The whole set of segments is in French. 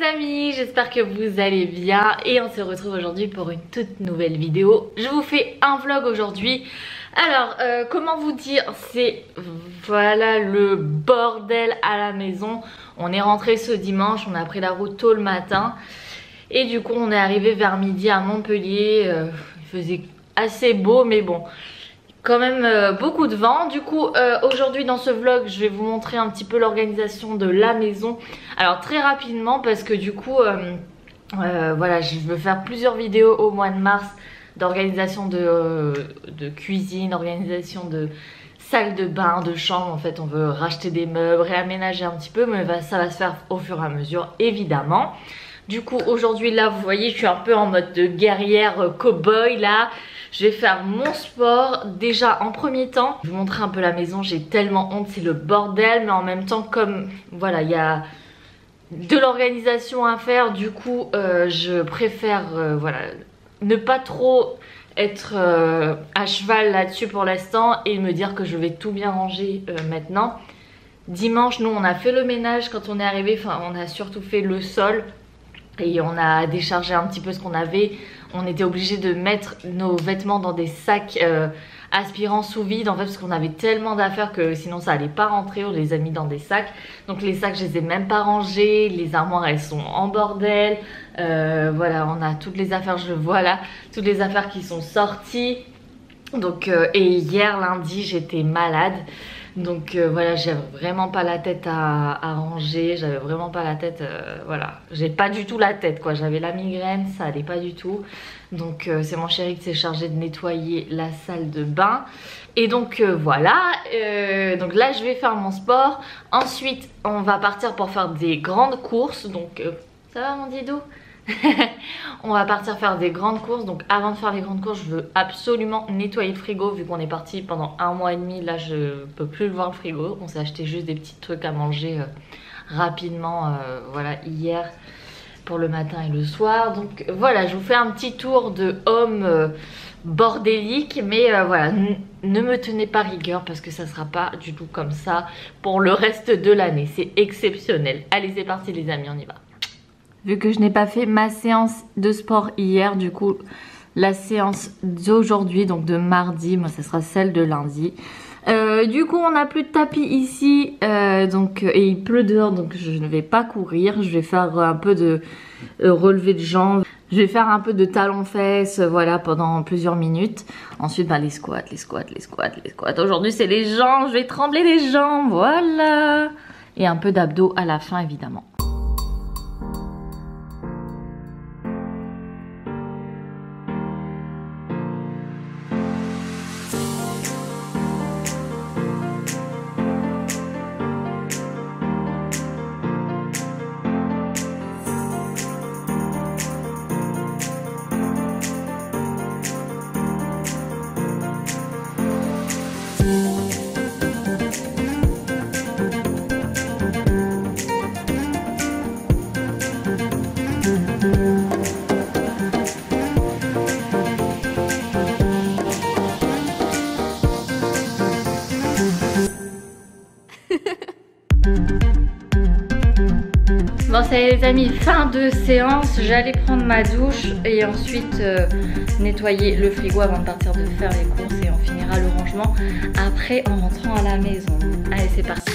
amis, j'espère que vous allez bien et on se retrouve aujourd'hui pour une toute nouvelle vidéo. Je vous fais un vlog aujourd'hui. Alors, comment vous dire, c'est voilà le bordel à la maison. On est rentré ce dimanche, on a pris la route tôt le matin et du coup on est arrivé vers midi à Montpellier. Il faisait assez beau mais bon, quand même beaucoup de vent. Du coup aujourd'hui dans ce vlog je vais vous montrer un petit peu l'organisation de la maison. Alors très rapidement parce que du coup voilà, je veux faire plusieurs vidéos au mois de mars d'organisation de cuisine, organisation de salle de bain, de chambre. En fait on veut racheter des meubles, réaménager un petit peu, mais ça va se faire au fur et à mesure évidemment. Du coup aujourd'hui là vous voyez je suis un peu en mode de guerrière cow-boy là. Je vais faire mon sport déjà en premier temps. Je vais vous montrer un peu la maison, j'ai tellement honte, c'est le bordel. Mais en même temps comme voilà il y a de l'organisation à faire, du coup je préfère voilà ne pas trop être à cheval là-dessus pour l'instant et me dire que je vais tout bien ranger maintenant. Dimanche nous on a fait le ménage quand on est arrivé, enfin on a surtout fait le sol. Et on a déchargé un petit peu ce qu'on avait. On était obligé de mettre nos vêtements dans des sacs aspirants sous vide en fait, parce qu'on avait tellement d'affaires que sinon ça allait pas rentrer. On les a mis dans des sacs. Donc les sacs je les ai même pas rangés. Les armoires elles sont en bordel. Voilà, on a toutes les affaires, je vois là, toutes les affaires qui sont sorties. Donc et hier lundi j'étais malade. Donc voilà, j'avais vraiment pas la tête à ranger, j'avais vraiment pas la tête, voilà, j'ai pas du tout la tête quoi, j'avais la migraine, ça allait pas du tout. Donc c'est mon chéri qui s'est chargé de nettoyer la salle de bain. Et donc voilà, donc là je vais faire mon sport. Ensuite on va partir pour faire des grandes courses, donc ça va mon Didou? On va partir faire des grandes courses. Donc avant de faire les grandes courses je veux absolument nettoyer le frigo. Vu qu'on est parti pendant un mois et demi, là je peux plus le voir le frigo. On s'est acheté juste des petits trucs à manger rapidement voilà hier pour le matin et le soir. Donc voilà, je vous fais un petit tour de homme bordélique. Mais voilà, ne me tenez pas rigueur parce que ça sera pas du tout comme ça pour le reste de l'année. C'est exceptionnel. Allez c'est parti les amis, on y va. Vu que je n'ai pas fait ma séance de sport hier, du coup la séance d'aujourd'hui, donc de mardi, moi ça sera celle de lundi. Du coup on n'a plus de tapis ici, donc, et il pleut dehors, donc je ne vais pas courir. Je vais faire un peu de relevé de jambes. Je vais faire un peu de talons-fesses, voilà, pendant plusieurs minutes. Ensuite bah, les squats. Aujourd'hui c'est les jambes, je vais trembler les jambes, voilà. Et un peu d'abdos à la fin évidemment. Bon ça y est les amis, fin de séance, j'allais prendre ma douche et ensuite nettoyer le frigo avant de partir de faire les courses et on finira le rangement après en rentrant à la maison. Allez c'est parti.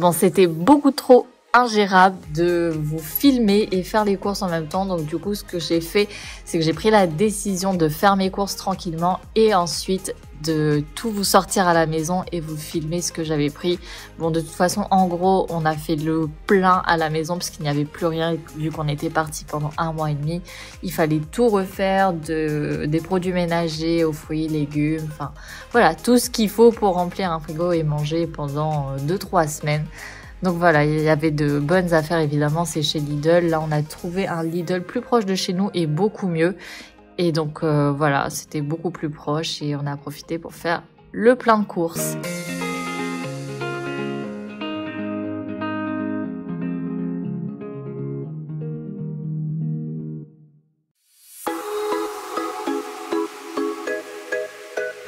Bon, c'était beaucoup trop ingérable de vous filmer et faire les courses en même temps. Donc du coup, ce que j'ai fait, c'est que j'ai pris la décision de faire mes courses tranquillement et ensuite de tout vous sortir à la maison et vous filmer ce que j'avais pris. Bon, de toute façon, en gros, on a fait le plein à la maison parce qu'il n'y avait plus rien vu qu'on était parti pendant 1 mois et demi. Il fallait tout refaire, des produits ménagers aux fruits, légumes, enfin voilà, tout ce qu'il faut pour remplir un frigo et manger pendant 2-3 semaines. Donc voilà, il y avait de bonnes affaires évidemment, c'est chez Lidl. Là, on a trouvé un Lidl plus proche de chez nous et beaucoup mieux. Et donc voilà, c'était beaucoup plus proche et on a profité pour faire le plein de courses.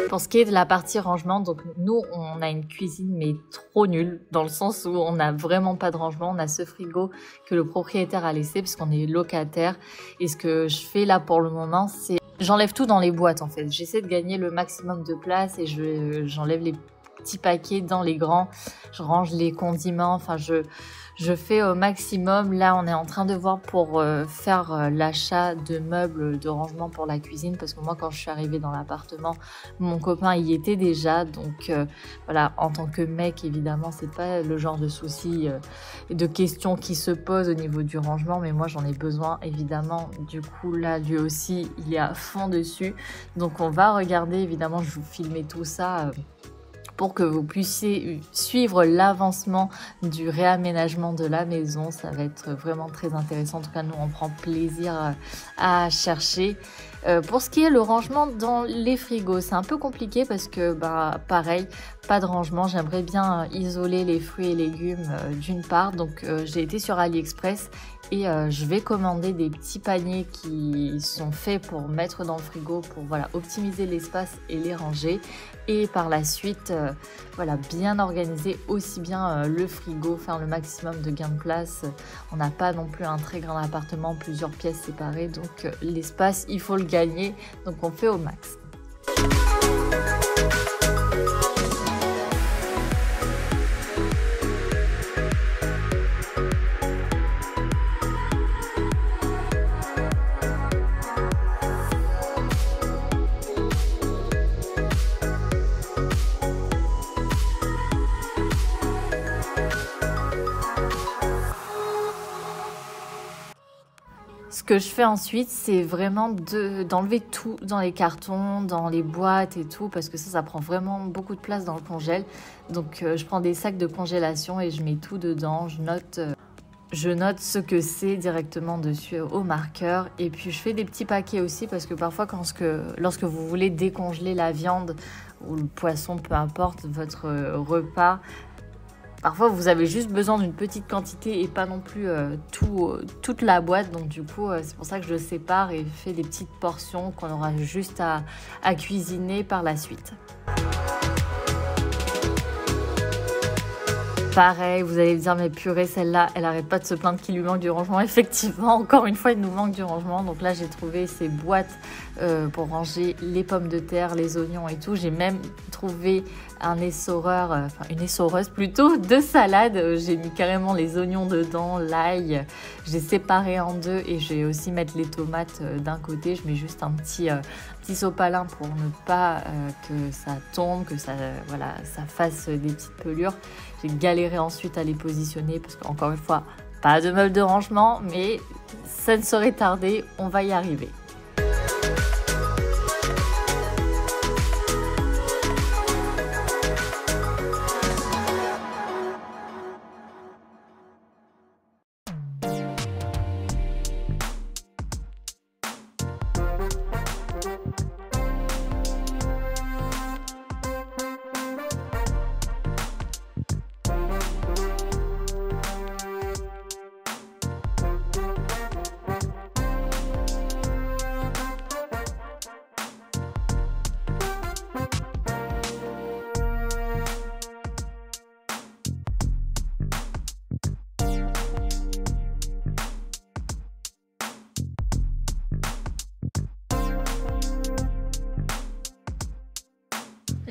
Pour ce qui est de la partie rangement, donc nous on a une cuisine mais trop nulle dans le sens où on n'a vraiment pas de rangement. On a ce frigo que le propriétaire a laissé parce qu'on est locataire. Et ce que je fais là pour le moment, c'est j'enlève tout dans les boîtes en fait. J'essaie de gagner le maximum de place et j'enlève les petits paquets dans les grands. Je range les condiments, enfin je fais au maximum. Là, on est en train de voir pour faire l'achat de meubles de rangement pour la cuisine. Parce que moi, quand je suis arrivée dans l'appartement, mon copain y était déjà. Donc voilà, en tant que mec, évidemment, c'est pas le genre de souci et de questions qui se posent au niveau du rangement. Mais moi, j'en ai besoin, évidemment. Du coup, là, lui aussi, il est à fond dessus. Donc, on va regarder, évidemment, je vous filmer tout ça pour que vous puissiez suivre l'avancement du réaménagement de la maison. Ça va être vraiment très intéressant. En tout cas, nous, on prend plaisir à chercher. Pour ce qui est le rangement dans les frigos, c'est un peu compliqué parce que, pareil, pas de rangement. J'aimerais bien isoler les fruits et légumes d'une part. Donc, j'ai été sur AliExpress et je vais commander des petits paniers qui sont faits pour mettre dans le frigo pour voilà, optimiser l'espace et les ranger. Et par la suite, voilà, bien organiser aussi bien le frigo, faire le maximum de gain de place. On n'a pas non plus un très grand appartement, plusieurs pièces séparées. Donc, l'espace, il faut le gagner. Donc, on fait au max. Ce que je fais ensuite, c'est vraiment d'enlever tout dans les cartons, dans les boîtes et tout, parce que ça prend vraiment beaucoup de place dans le congèle. Donc, je prends des sacs de congélation et je mets tout dedans. Je note ce que c'est directement dessus au marqueur. Et puis, je fais des petits paquets aussi, parce que parfois, lorsque vous voulez décongeler la viande ou le poisson, peu importe, votre repas, parfois, vous avez juste besoin d'une petite quantité et pas non plus toute la boîte. Donc, du coup, c'est pour ça que je le sépare et fais des petites portions qu'on aura juste à cuisiner par la suite. Pareil, vous allez me dire, mais purée, celle-là, elle arrête pas de se plaindre qu'il lui manque du rangement. Effectivement, encore une fois, il nous manque du rangement. Donc là, j'ai trouvé ces boîtes pour ranger les pommes de terre, les oignons et tout. J'ai même trouvé un essoreur, enfin une essoreuse plutôt, de salade. J'ai mis carrément les oignons dedans, l'ail. J'ai séparé en deux et je vais aussi mettre les tomates d'un côté. Je mets juste un petit sopalin pour ne pas que ça tombe, que ça fasse des petites pelures. J'ai galéré ensuite à les positionner parce qu'encore une fois, pas de meubles de rangement, mais ça ne saurait tarder, on va y arriver.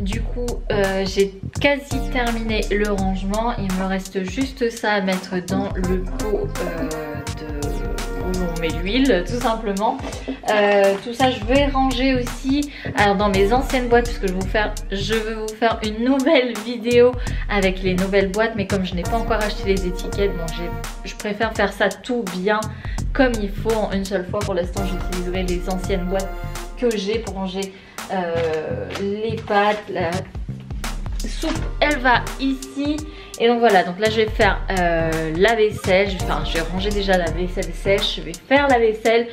du coup j'ai quasi terminé le rangement. Il me reste juste ça à mettre dans le pot où on met l'huile, tout simplement. Tout ça je vais ranger aussi alors dans mes anciennes boîtes, parce que je veux vous faire une nouvelle vidéo avec les nouvelles boîtes, mais comme je n'ai pas encore acheté les étiquettes, bon, je préfère faire ça tout bien comme il faut en une seule fois. Pour l'instant j'utiliserai les anciennes boîtes que j'ai pour ranger les pâtes. La soupe elle va ici, et donc voilà, donc là je vais faire la vaisselle, je vais ranger déjà la vaisselle sèche, je vais faire la vaisselle,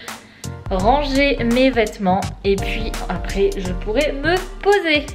ranger mes vêtements, et puis après je pourrai me poser.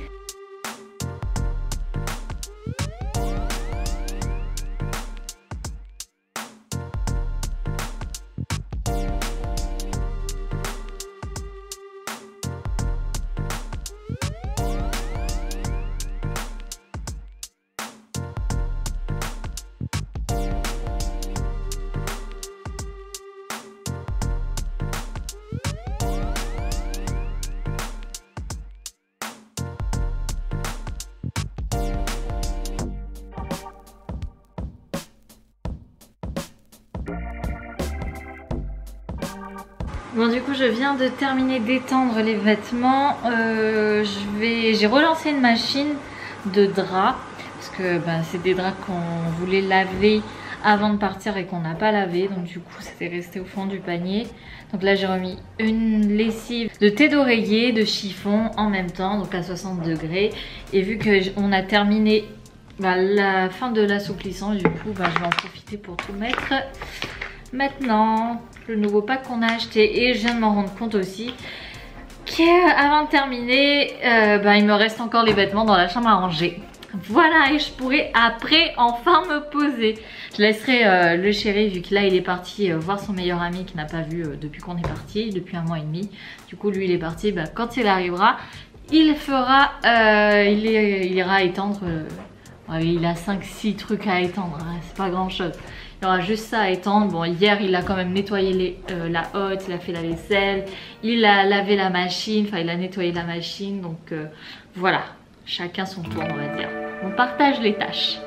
Bon, du coup je viens de terminer d'étendre les vêtements. J'ai relancé une machine de draps, parce que c'est des draps qu'on voulait laver avant de partir et qu'on n'a pas lavé, donc du coup c'était resté au fond du panier. Donc là j'ai remis une lessive de thé d'oreiller, de chiffon en même temps, donc à 60 degrés. Et vu qu'on a terminé la fin de l'assouplissant, du coup je vais en profiter pour tout mettre maintenant, le nouveau pack qu'on a acheté. Et je viens de m'en rendre compte aussi qu'avant de terminer, il me reste encore les vêtements dans la chambre à ranger. Voilà, et je pourrai après enfin me poser. Je laisserai le chéri, vu que là il est parti voir son meilleur ami qu'il n'a pas vu depuis qu'on est parti, depuis 1 mois et demi. Du coup lui il est parti, quand il arrivera, il fera, il ira étendre, il a 5-6 trucs à étendre, hein, c'est pas grand chose. Il y aura juste ça à étendre. Bon, hier il a quand même nettoyé la hotte, il a fait la vaisselle, il a lavé la machine, enfin il a nettoyé la machine, donc voilà, chacun son tour on va dire. On partage les tâches.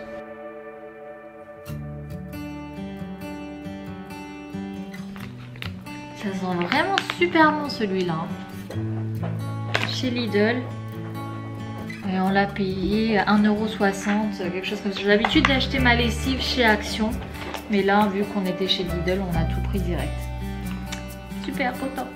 Ça sent vraiment super bon celui-là. Chez Lidl. Et on l'a payé 1,60 €, quelque chose comme ça. J'ai l'habitude d'acheter ma lessive chez Action. Mais là, vu qu'on était chez Lidl, on a tout pris direct. Super, autant.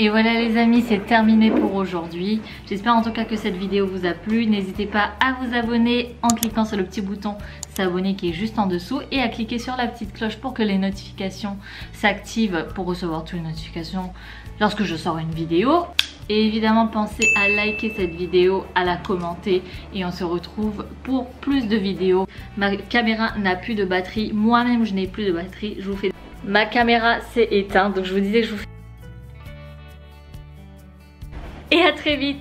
Et voilà les amis, c'est terminé pour aujourd'hui. J'espère en tout cas que cette vidéo vous a plu. N'hésitez pas à vous abonner en cliquant sur le petit bouton s'abonner qui est juste en dessous, et à cliquer sur la petite cloche pour que les notifications s'activent, pour recevoir toutes les notifications lorsque je sors une vidéo. Et évidemment pensez à liker cette vidéo, à la commenter, et on se retrouve pour plus de vidéos. Ma caméra n'a plus de batterie, moi-même je n'ai plus de batterie. Je vous fais... Ma caméra s'est éteinte, donc je vous disais que je vous fais... Et à très vite.